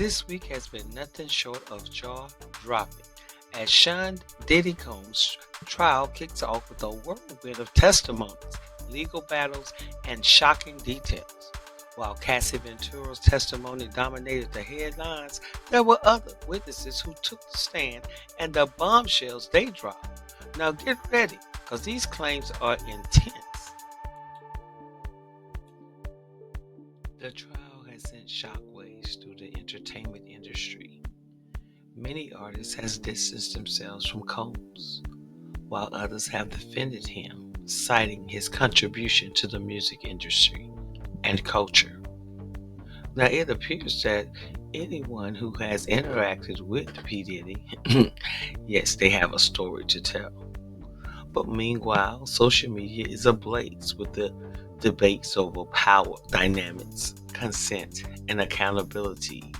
This week has been nothing short of jaw-dropping as Sean Diddy Combs' trial kicks off with a whirlwind of testimonies, legal battles, and shocking details. While Cassie Ventura's testimony dominated the headlines, there were other witnesses who took the stand and the bombshells they dropped. Now get ready, because these claims are intense. The trial has sent shockwaves through the entertainment industry. Many artists have distanced themselves from Combs, while others have defended him, citing his contribution to the music industry and culture. Now, it appears that anyone who has interacted with P. Diddy, yes, they have a story to tell. But meanwhile, social media is ablaze with the debates over power dynamics, consent, and accountability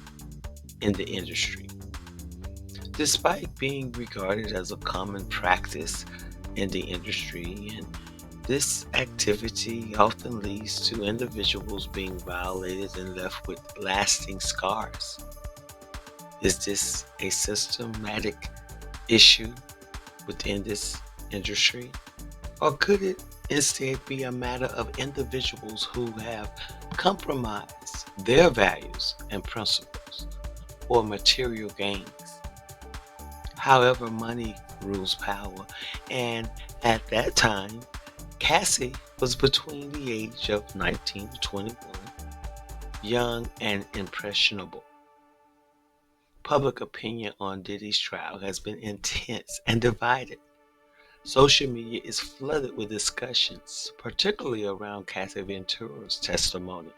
in the industry. Despite being regarded as a common practice in the industry, and this activity often leads to individuals being violated and left with lasting scars. Is this a systematic issue within this industry? Or could it instead be a matter of individuals who have compromised their values and principles for material gains? However, money rules power, and at that time, Cassie was between the age of 19 to 21, young and impressionable. Public opinion on Diddy's trial has been intense and divided. Social media is flooded with discussions, particularly around Cassie Ventura's testimony,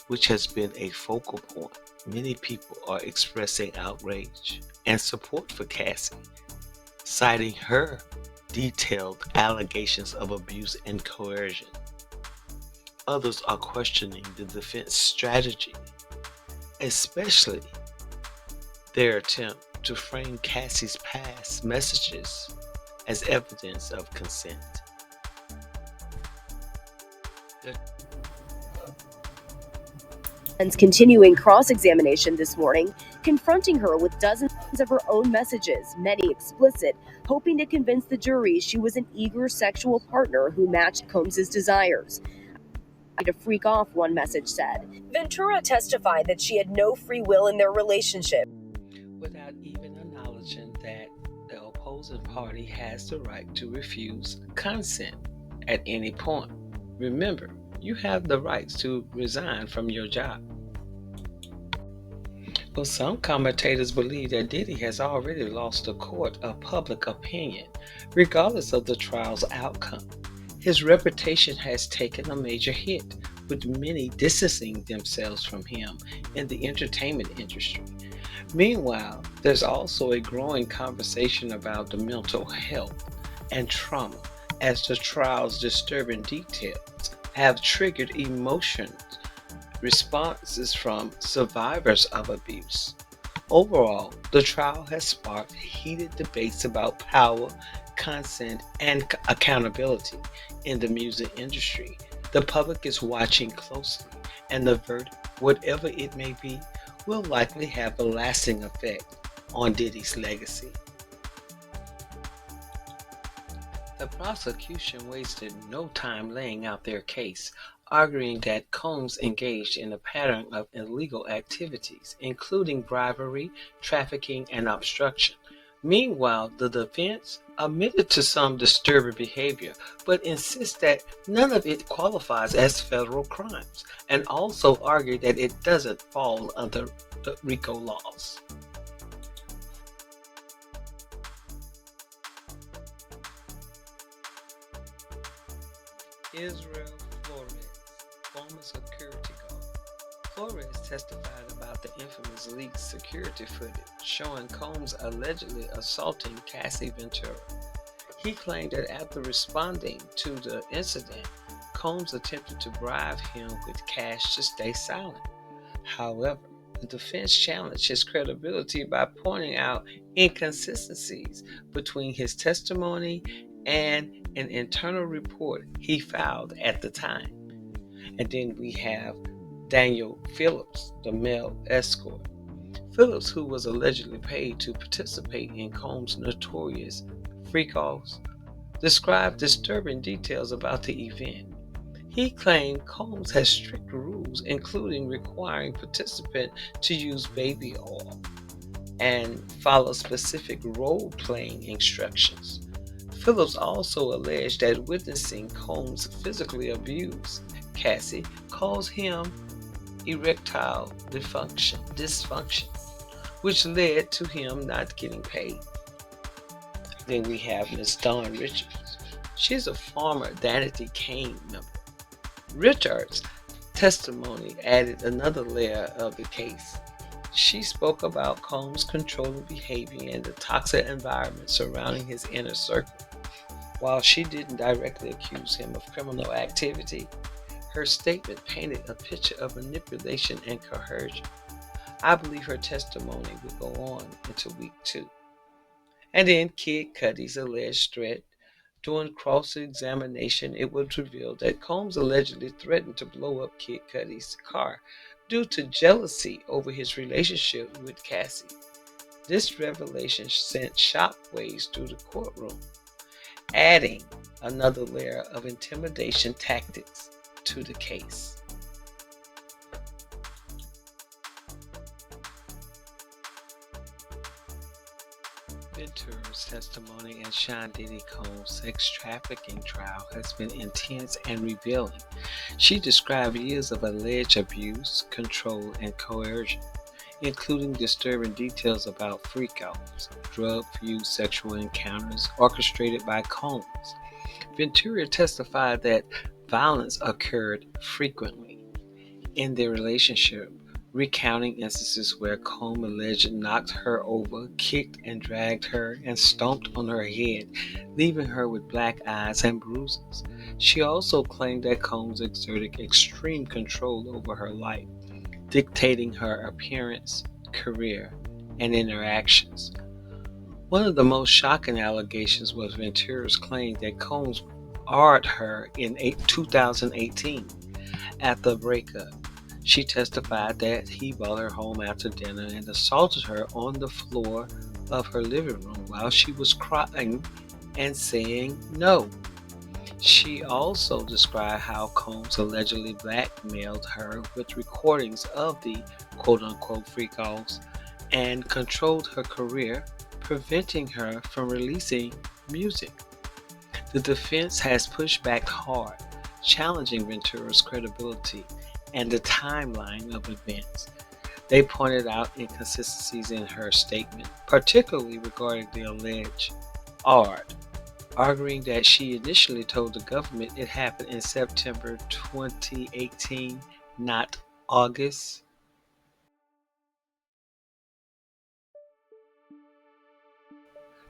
which has been a focal point. Many people are expressing outrage and support for Cassie, citing her detailed allegations of abuse and coercion. Others are questioning the defense strategy, especially their attempt to frame Cassie's past messages as evidence of consent. And continuing cross-examination this morning, confronting her with dozens of her own messages, many explicit, hoping to convince the jury she was an eager sexual partner who matched Combs' desires. To freak off, one message said. Ventura testified that she had no free will in their relationship, without even acknowledging that the opposing party has the right to refuse consent at any point. Remember, you have the rights to resign from your job. But some commentators believe that Diddy has already lost the court of public opinion, regardless of the trial's outcome. His reputation has taken a major hit, with many distancing themselves from him in the entertainment industry. Meanwhile, there's also a growing conversation about the mental health and trauma, as the trial's disturbing details have triggered emotions responses from survivors of abuse. Overall, the trial has sparked heated debates about power, consent, and accountability in the music industry. The public is watching closely, and the verdict, whatever it may be, will likely have a lasting effect on Diddy's legacy. The prosecution wasted no time laying out their case, arguing that Combs engaged in a pattern of illegal activities, including bribery, trafficking, and obstruction. Meanwhile, the defense admitted to some disturbing behavior, but insists that none of it qualifies as federal crimes, and also argued that it doesn't fall under the RICO laws. Israel Flores, former security guard. Flores testified about the infamous leaked security footage showing Combs allegedly assaulting Cassie Ventura. He claimed that after responding to the incident, Combs attempted to bribe him with cash to stay silent. However, the defense challenged his credibility by pointing out inconsistencies between his testimony and an internal report he filed at the time. And then we have Daniel Phillips, the male escort. Phillips, who was allegedly paid to participate in Combs' notorious freak-offs, described disturbing details about the event. He claimed Combs had strict rules, including requiring participants to use baby oil and follow specific role-playing instructions. Phillips also alleged that witnessing Combs physically abuse Cassie caused him erectile dysfunction, which led to him not getting paid. Then we have Miss Dawn Richards. She's a former Danity Kane member. Richards' testimony added another layer of the case. She spoke about Combs' controlling behavior and the toxic environment surrounding his inner circle. While she didn't directly accuse him of criminal activity, her statement painted a picture of manipulation and coercion. I believe her testimony will go on into week 2. And then Kid Cudi's alleged threat. During cross-examination, it was revealed that Combs allegedly threatened to blow up Kid Cudi's car due to jealousy over his relationship with Cassie. This revelation sent shockwaves through the courtroom, adding another layer of intimidation tactics to the case. Ventura's testimony in Sean Diddy Combs' sex trafficking trial has been intense and revealing. She described years of alleged abuse, control, and coercion, including disturbing details about freak-offs, drug-fused sexual encounters orchestrated by Combs. Ventura testified that violence occurred frequently in their relationship, recounting instances where Combs allegedly knocked her over, kicked and dragged her, and stomped on her head, leaving her with black eyes and bruises. She also claimed that Combs exerted extreme control over her life, dictating her appearance, career, and interactions. One of the most shocking allegations was Ventura's claim that Combs barred her in 2018 after a breakup. She testified that he brought her home after dinner and assaulted her on the floor of her living room while she was crying and saying no. She also described how Combs allegedly blackmailed her with recordings of the quote-unquote freak-offs and controlled her career, preventing her from releasing music. The defense has pushed back hard, challenging Ventura's credibility and the timeline of events. They pointed out inconsistencies in her statement, particularly regarding the alleged art, arguing that she initially told the government it happened in September 2018, not August.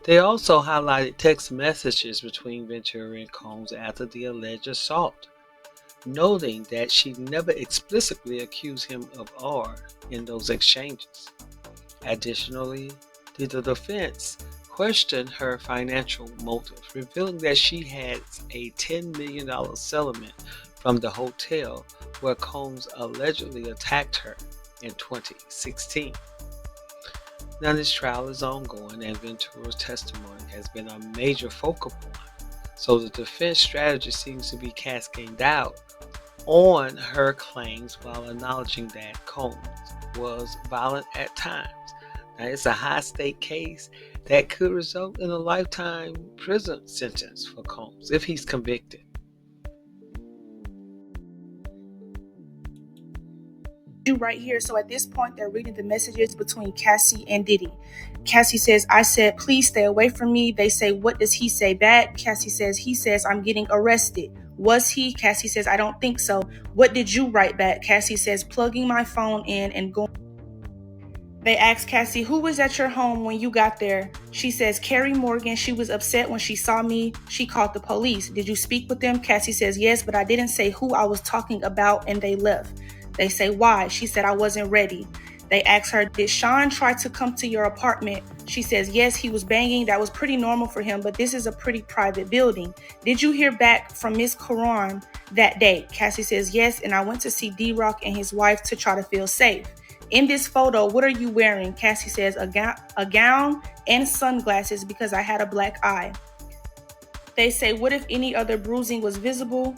They also highlighted text messages between Ventura and Combs after the alleged assault, noting that she never explicitly accused him of R in those exchanges. Additionally, the defense questioned her financial motive, revealing that she had a $10 million settlement from the hotel where Combs allegedly attacked her in 2016. Now, this trial is ongoing, and Ventura's testimony has been a major focal point. So the defense strategy seems to be cascading out on her claims while acknowledging that Combs was violent at times. Now, it's a high-stake case that could result in a lifetime prison sentence for Combs if he's convicted. Right here. So at this point, they're reading the messages between Cassie and Diddy. Cassie says, I said, please stay away from me. They say, what does he say back? Cassie says, he says, I'm getting arrested. Was he? Cassie says, I don't think so. What did you write back? Cassie says, plugging my phone in and going. They asked Cassie, who was at your home when you got there? She says, Carrie Morgan. She was upset when she saw me. She called the police. Did you speak with them? Cassie says, yes, but I didn't say who I was talking about, and they left. They say, why? She said, I wasn't ready. They ask her, did Sean try to come to your apartment? She says, yes, he was banging. That was pretty normal for him, but this is a pretty private building. Did you hear back from Miss Caron that day? Cassie says, yes, and I went to see D-Rock and his wife to try to feel safe. In this photo, what are you wearing? Cassie says, a gown and sunglasses because I had a black eye. They say, what if any other bruising was visible?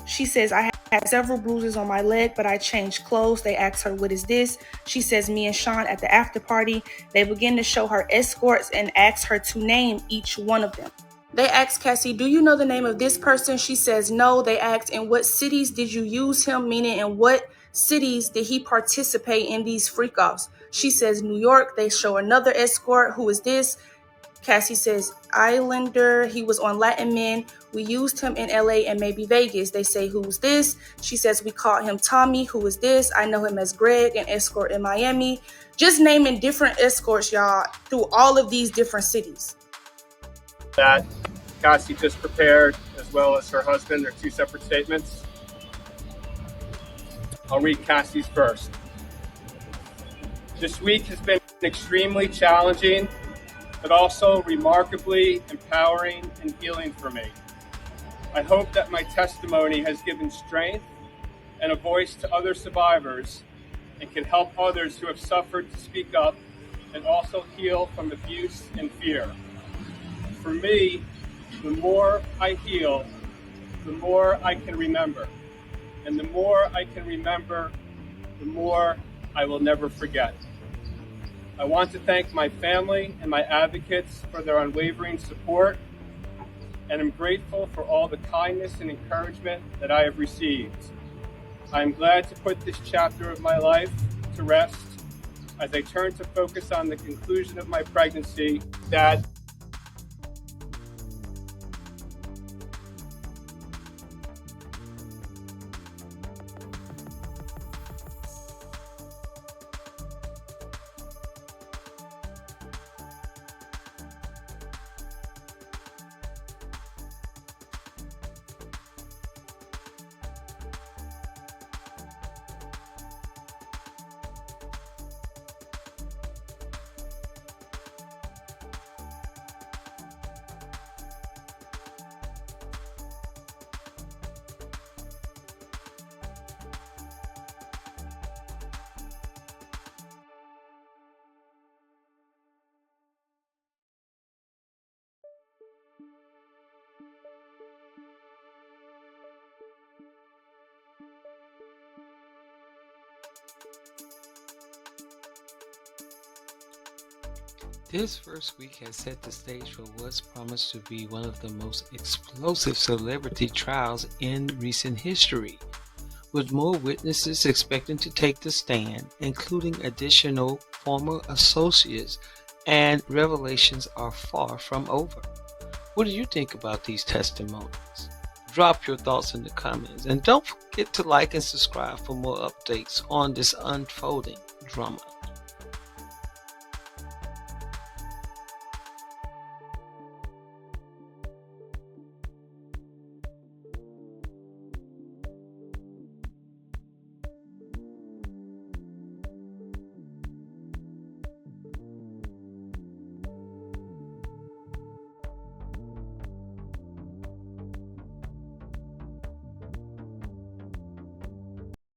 She says, I had several bruises on my leg, but I changed clothes. They ask her, what is this? She says, me and Sean at the after party. They begin to show her escorts and ask her to name each one of them. They ask Cassie, do you know the name of this person? She says, no. They ask, in what cities did you use him? Meaning, in what cities did he participate in these freak-offs? She says, New York. They show another escort. Who is this? Cassie says, Islander. He was on Latin Men. We used him in LA and maybe Vegas. They say, who's this? She says, we called him Tommy. Who is this? I know him as Greg, an escort in Miami. Just naming different escorts, y'all, through all of these different cities. That Cassie just prepared, as well as her husband. They're two separate statements. I'll read Cassie's first. This week has been extremely challenging, but also remarkably empowering and healing for me. I hope that my testimony has given strength and a voice to other survivors and can help others who have suffered to speak up and also heal from abuse and fear. For me, the more I heal, the more I can remember. And the more I can remember, the more I will never forget. I want to thank my family and my advocates for their unwavering support, and I'm grateful for all the kindness and encouragement that I have received. I am glad to put this chapter of my life to rest as I turn to focus on the conclusion of my pregnancy. Dad. This first week has set the stage for what's promised to be one of the most explosive celebrity trials in recent history, with more witnesses expecting to take the stand, including additional former associates, and revelations are far from over. What do you think about these testimonies? Drop your thoughts in the comments, and don't forget to like and subscribe for more updates on this unfolding drama.